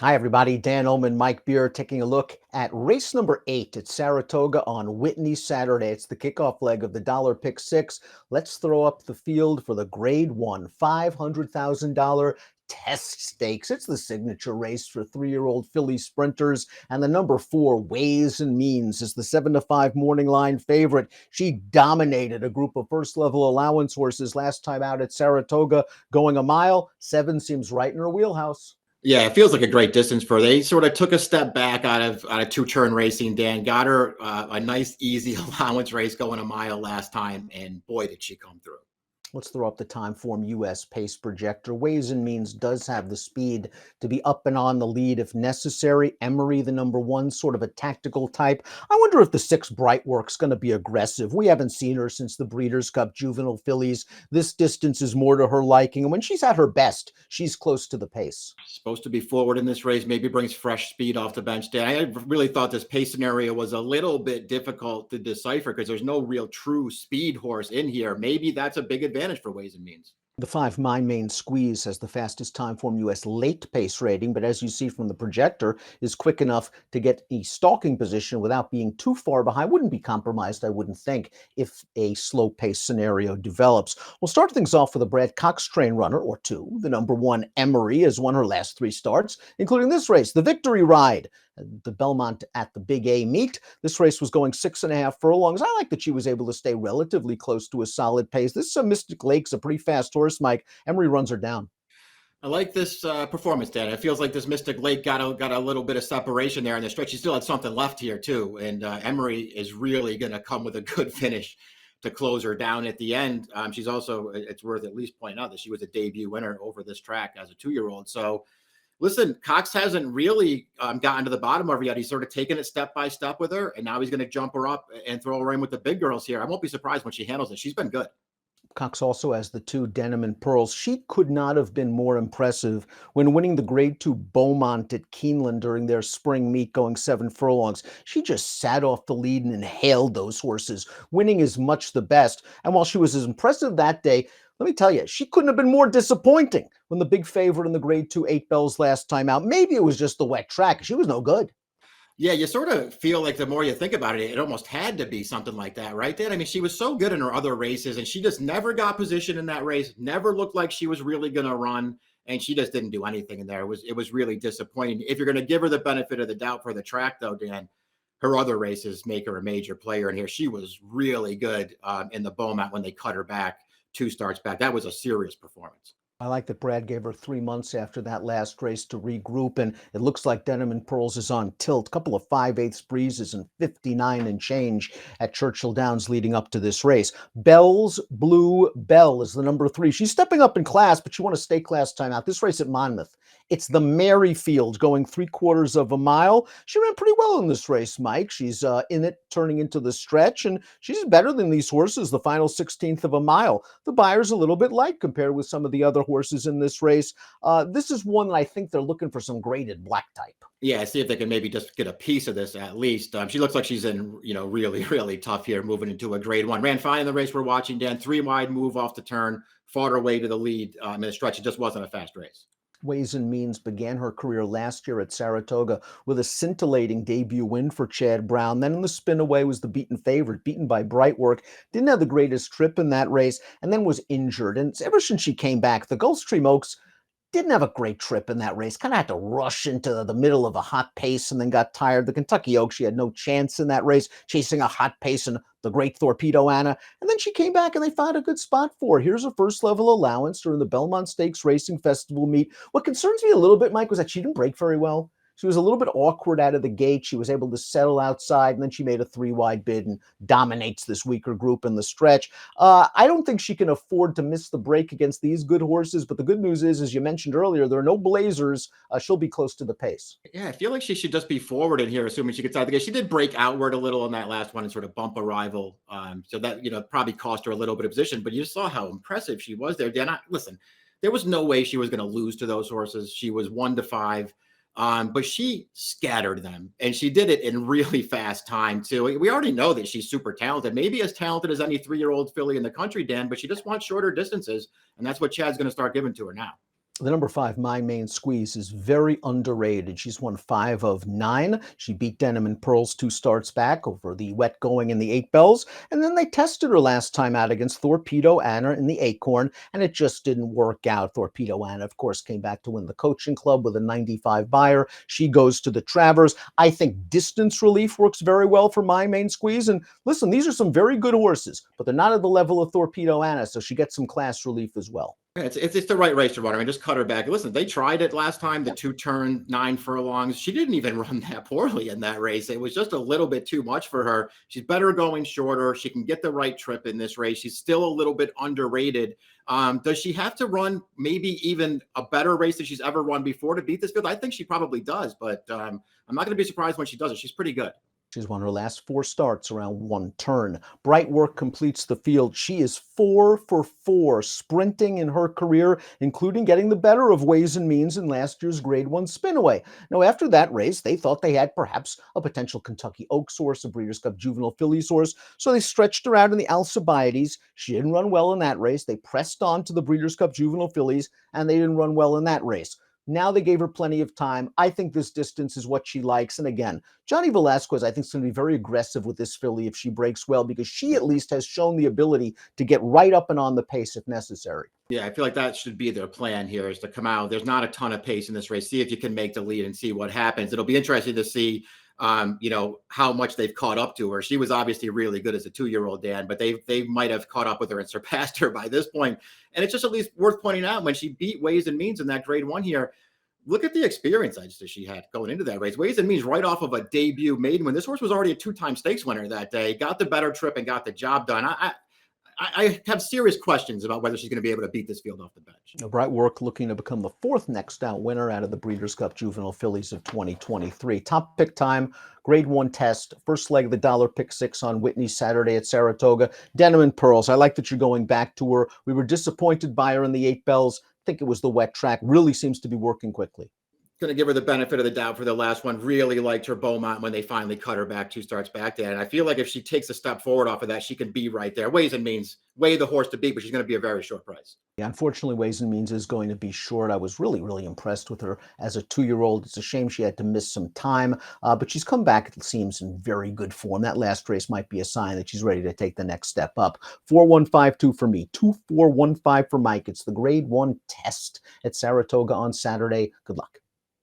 Hi, everybody. Dan Illman, Mike Beer, taking a look at race number 8 at Saratoga on Whitney Saturday. It's the kickoff leg of the Dollar Pick 6. Let's throw up the field for the Grade 1 $500,000 test stakes. It's the signature race for 3-year-old filly sprinters, and the number 4 Ways and Means is the 7-5 morning line favorite. She dominated a group of first-level allowance horses last time out at Saratoga, going a mile. 7 seems right in her wheelhouse. Yeah, it feels like a great distance for her. They sort of took a step back out of two-turn racing. Dan got her a nice, easy allowance race going a mile last time, and boy, did she come through. Let's throw up the Timeform US pace projector. Ways and Means does have the speed to be up and on the lead if necessary. Emery, the number 1, sort of a tactical type. I wonder if the 6 Brightwork's going to be aggressive. We haven't seen her since the Breeders' Cup Juvenile Fillies. This distance is more to her liking, and when she's at her best, she's close to the pace. Supposed to be forward in this race, maybe brings fresh speed off the bench. Dan, I really thought this pace scenario was a little bit difficult to decipher because there's no real true speed horse in here. Maybe that's a big advantage for Ways and Means. The 5 Mine Main Squeeze has the fastest Timeform US late pace rating, but as you see from the projector, is quick enough to get a stalking position without being too far behind. Wouldn't be compromised, I wouldn't think, if a slow pace scenario develops. We'll start things off with a Brad Cox train runner or 2. The number 1 Emery has won her last 3 starts, including this race, the Victory Ride. The Belmont at the Big A meet. This race was going 6.5 furlongs. I like that she was able to stay relatively close to a solid pace. This Mystic Lake's a pretty fast horse, Mike. Emery runs her down. I like this performance, Dan. It feels like this Mystic Lake got a little bit of separation there in the stretch. She still had something left here too, and Emery is really going to come with a good finish to close her down at the end. She's also, it's worth at least pointing out that she was a debut winner over this track as a 2-year-old. So listen, Cox hasn't really gotten to the bottom of her yet. He's sort of taken it step by step with her, and now he's going to jump her up and throw her in with the big girls here. I won't be surprised when she handles it. She's been good. Cox also has the 2 Denim and Pearls. She could not have been more impressive when winning the Grade 2 Beaumont at Keeneland during their spring meet going 7 furlongs. She just sat off the lead and inhaled those horses. Winning is much the best. And while she was as impressive that day, let me tell you, she couldn't have been more disappointing when the big favorite in the Grade 2 8 Bells last time out. Maybe it was just the wet track. She was no good. Yeah, you sort of feel like the more you think about it, it almost had to be something like that, right, Dan? I mean, she was so good in her other races, and she just never got position in that race, never looked like she was really going to run, and she just didn't do anything in there. It was really disappointing. If you're going to give her the benefit of the doubt for the track, though, Dan, her other races make her a major player in here. She was really good in the Beaumont when they cut her back 2 starts back. That was a serious performance. I like that Brad gave her 3 months after that last race to regroup, and it looks like Denim and Pearls is on tilt. A couple of 5/8 breezes and 59 and change at Churchill Downs leading up to this race. Bell's Blue Bell is the number 3. She's stepping up in class, but she won a state class timeout. This race at Monmouth. It's the Maryfield going 3/4 of a mile. She ran pretty well in this race, Mike. She's in it, turning into the stretch, and she's better than these horses the final 16th of a mile. The Beyer's a little bit light compared with some of the other horses in this race. This is one that I think they're looking for some graded black type. Yeah, see if they can maybe just get a piece of this at least. She looks like she's in, really, really tough here, moving into a Grade 1. Ran fine in the race we're watching, Dan. 3 wide move off the turn, fought her way to the lead in the stretch. It just wasn't a fast race. Ways and Means began her career last year at Saratoga with a scintillating debut win for Chad Brown. Then in the spin away was the beaten favorite, beaten by Brightwork. Didn't have the greatest trip in that race, and then was injured. And ever since she came back, the Gulfstream Oaks didn't have a great trip in that race. Kind of had to rush into the middle of a hot pace and then got tired. The Kentucky Oaks, she had no chance in that race, chasing a hot pace and the great Torpedo Anna. And then she came back and they found a good spot for her. Here's a first level allowance during the Belmont Stakes Racing Festival meet. What concerns me a little bit, Mike, was that she didn't break very well. She was a little bit awkward out of the gate. She was able to settle outside, and then she made a 3 wide bid and dominates this weaker group in the stretch. I don't think she can afford to miss the break against these good horses, but the good news is, as you mentioned earlier, there are no blazers. She'll be close to the pace. Yeah, I feel like she should just be forward in here, assuming she gets out of the gate. She did break outward a little in that last one and sort of bump a rival. So that, probably cost her a little bit of position, but you saw how impressive she was there. Dan, listen, there was no way she was going to lose to those horses. She was 1-5. But she scattered them, and she did it in really fast time too. We already know that she's super talented, maybe as talented as any 3-year-old filly in the country, Dan, but she just wants shorter distances, and that's what Chad's going to start giving to her now. The number 5, My Main Squeeze, is very underrated. She's won 5 of 9. She beat Denim and Pearls 2 starts back over the wet going in the 8 bells. And then they tested her last time out against Torpedo Anna in the Acorn, and it just didn't work out. Torpedo Anna, of course, came back to win the coaching club with a 95 buyer. She goes to the Travers. I think distance relief works very well for My Main Squeeze. And listen, these are some very good horses, but they're not at the level of Torpedo Anna, so she gets some class relief as well. Yeah, it's the right race to run. I mean, just cut her back. Listen, they tried it last time, the 2-turn 9 furlongs. She didn't even run that poorly in that race. It was just a little bit too much for her. She's better going shorter. She can get the right trip in this race. She's still a little bit underrated. Does she have to run maybe even a better race than she's ever run before to beat this field? I think she probably does, but I'm not going to be surprised when she does it. She's pretty good. She's won her last 4 starts around 1 turn. Bright Work completes the field. She is 4 for 4 sprinting in her career, including getting the better of Ways and Means in last year's Grade 1 Spinaway. Now, after that race, they thought they had perhaps a potential Kentucky Oaks horse, a Breeders' Cup Juvenile Fillies horse, so they stretched her out in the Alcibiades. She didn't run well in that race. They pressed on to the Breeders' Cup Juvenile Fillies, and they didn't run well in that race. Now they gave her plenty of time. I think this distance is what she likes. And again, Johnny Velasquez, I think, is going to be very aggressive with this filly if she breaks well, because she at least has shown the ability to get right up and on the pace if necessary. Yeah, I feel like that should be their plan here, is to come out. There's not a ton of pace in this race. See if you can make the lead and see what happens. It'll be interesting to see, how much they've caught up to her. She was obviously really good as a 2-year-old, Dan, but they might have caught up with her and surpassed her by this point. And it's just at least worth pointing out, when she beat Ways and Means in that Grade 1 here, look at the experience that she had going into that race. Ways and Means right off of a debut maiden when this horse was already a 2-time stakes winner that day, got the better trip and got the job done. I have serious questions about whether she's going to be able to beat this field off the bench. Bright Work looking to become the 4th next out winner out of the Breeders' Cup Juvenile Fillies of 2023. Top pick time, Grade 1 test, first leg of the dollar pick 6 on Whitney Saturday at Saratoga. Denim and Pearls. I like that you're going back to her. We were disappointed by her in the 8 bells. I think it was the wet track. Really seems to be working quickly. Going to give her the benefit of the doubt for the last one. Really liked her Beaumont when they finally cut her back 2 starts back there. And I feel like if she takes a step forward off of that, she can be right there. Ways and Means, way the horse to beat, but she's going to be a very short price. Yeah, unfortunately, Ways and Means is going to be short. I was really, really impressed with her as a 2-year-old. It's a shame she had to miss some time, but she's come back, it seems, in very good form. That last race might be a sign that she's ready to take the next step up. 4152 for me, 2415 for Mike. It's the Grade 1 test at Saratoga on Saturday. Good luck.